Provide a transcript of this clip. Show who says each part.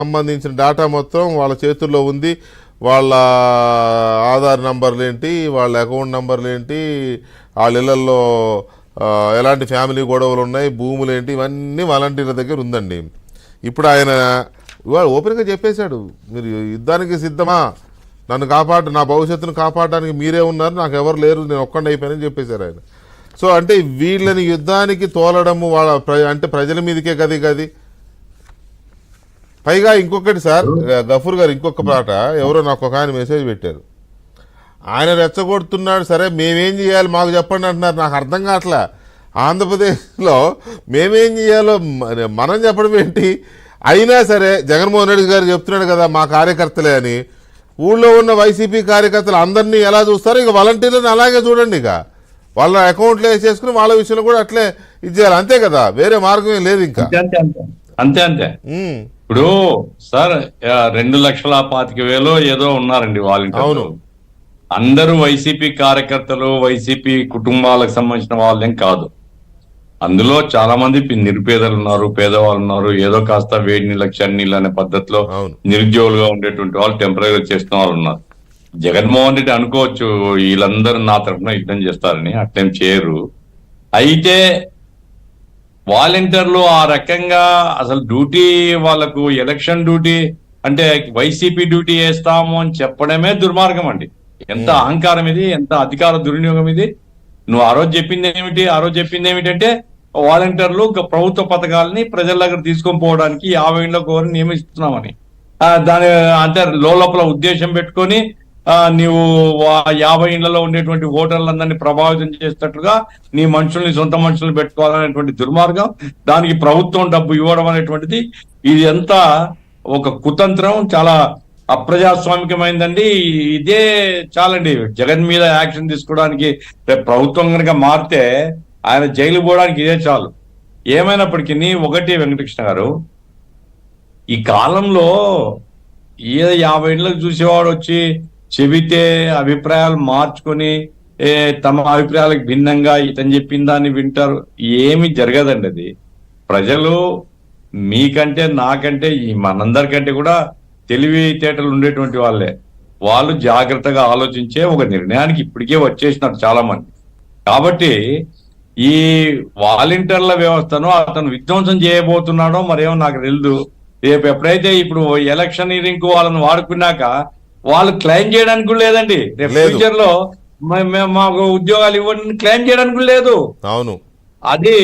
Speaker 1: సంబంధించిన డేటా మొత్తం వాళ్ళ చేతుల్లో ఉంది. వాళ్ళ ఆధార్ నంబర్లు ఏంటి, వాళ్ళ అకౌంట్ నంబర్లు ఏంటి, వాళ్ళ ఇళ్లలో ఎలాంటి ఫ్యామిలీ గొడవలు ఉన్నాయి, భూములు ఏంటి, ఇవన్నీ వాలంటీర్ల దగ్గర ఉందండి. ఇప్పుడు ఆయన ఇవాళ ఓపెన్గా చెప్పేశాడు, మీరు యుద్ధానికి సిద్ధమా, నన్ను నా భవిష్యత్తును కాపాడడానికి మీరే ఉన్నారు, నాకు ఎవరు లేరు, నేను ఒక్కడే అయిపోయానని చెప్పేశారు ఆయన. సో అంటే వీళ్ళని యుద్ధానికి తోలడము అంటే ప్రజల మీదకే గది. పైగా ఇంకొకటి సార్, గఫూర్ గారు ఇంకొక పాట ఎవరో నాకు ఒక ఆయన మెసేజ్ పెట్టారు, ఆయన రెచ్చగొడుతున్నాడు, సరే మేమేం చేయాలి మాకు చెప్పండి అంటున్నారు. నాకు అర్థం కావట్లే, ఆంధ్రప్రదేశ్లో మేమేం చేయాలో మనం చెప్పడం ఏంటి? అయినా సరే జగన్మోహన్ రెడ్డి గారు చెప్తున్నాడు కదా మా కార్యకర్తలే అని. ఊళ్ళో ఉన్న వైసీపీ కార్యకర్తలు అందరినీ ఎలా చూస్తారో ఇక వాలంటీర్లను అలాగే చూడండి. ఇక వాళ్ళ అకౌంట్లో వేసేసుకుని వాళ్ళ విషయంలో కూడా అట్లే ఇచ్చేయాలి, అంతే కదా, వేరే మార్గం ఏం లేదు ఇంకా.
Speaker 2: అంతే ఇప్పుడు సార్ 2,25,000 ఏదో ఉన్నారండి వాలంటీర్లు.
Speaker 1: అవును,
Speaker 2: అందరూ వైసీపీ కార్యకర్తలు, వైసీపీ కుటుంబాలకు సంబంధించిన వాళ్ళేం కాదు. అందులో చాలా మంది నిరుపేదలు ఉన్నారు, పేదవాళ్ళు ఉన్నారు, ఏదో కాస్త వేడి నీళ్ళ చన్నీళ్ళు అనే పద్ధతిలో నిరుద్యోగులుగా ఉండేటువంటి వాళ్ళు టెంపరీగా చేస్తున్న వాళ్ళు ఉన్నారు. జగన్మోహన్ రెడ్డి అనుకోవచ్చు వీళ్ళందరూ నా తరఫున యుద్ధం చేస్తారని, అట్లేం చేయరు. అయితే వాలంటీర్లు ఆ రకంగా అసలు డ్యూటీ వాళ్ళకు ఎలక్షన్ డ్యూటీ అంటే వైసీపీ డ్యూటీ వేస్తాము అని చెప్పడమే దుర్మార్గం అండి. ఎంత అహంకారం ఇది, ఎంత అధికార దుర్వినియోగం ఇది. నువ్వు ఆ రోజు చెప్పింది ఏమిటంటే వాలంటీర్లు ప్రభుత్వ పథకాలని ప్రజల దగ్గర తీసుకొని పోవడానికి 50 ఏళ్ళ కోరిని నియమిస్తున్నామని, దాని అంటే లోపల ఉద్దేశం పెట్టుకొని నీవు 50 ఏళ్లలో ఉండేటువంటి ఓటర్లందరినీ ప్రభావితం చేసేటట్లుగా నీ మనుషుల్ని, సొంత మనుషుల్ని పెట్టుకోవాలనేటువంటి దుర్మార్గం, దానికి ప్రభుత్వం డబ్బు ఇవ్వడం అనేటువంటిది ఇది ఎంత ఒక కుతంత్రం, చాలా అప్రజాస్వామికమైందండి. ఇదే చాలండి జగన్ మీద యాక్షన్ తీసుకోవడానికి. రేపు ప్రభుత్వం కనుక మారితే ఆయన జైలు పోవడానికి ఇదే చాలు. ఏమైనప్పటికీ ఒకటి వెంకటకృష్ణ గారు, ఈ కాలంలో 50 ఏళ్ళకు చూసేవాడు వచ్చి చెబితే అభిప్రాయాలు మార్చుకొని తమ అభిప్రాయాలకు భిన్నంగా ఇతను చెప్పిన దాన్ని వింటారు. ఏమి జరగదండి. అది ప్రజలు మీకంటే నాకంటే మనందరికంటే కూడా తెలివితేటలు ఉండేటువంటి వాళ్ళే. వాళ్ళు జాగ్రత్తగా ఆలోచించే ఒక నిర్ణయానికి ఇప్పటికే వచ్చేసినారు చాలా మంది. కాబట్టి ఈ వాలంటీర్ల వ్యవస్థను అతను విధ్వంసం చేయబోతున్నాడో మరేమో నాకు తెలియదు. రేపు ఎప్పుడైతే ఇప్పుడు ఎలక్షనీరింగ్ వాళ్ళని వాడుకున్నాక వాళ్ళు క్లెయిమ్ చేయడానికి కూడా లేదండి. రేపు ఫ్యూచర్ లో మాకు ఉద్యోగాలు ఇవ్వండి క్లెయిమ్ చేయడానికి కూడా లేదు.
Speaker 1: అవును,
Speaker 2: అది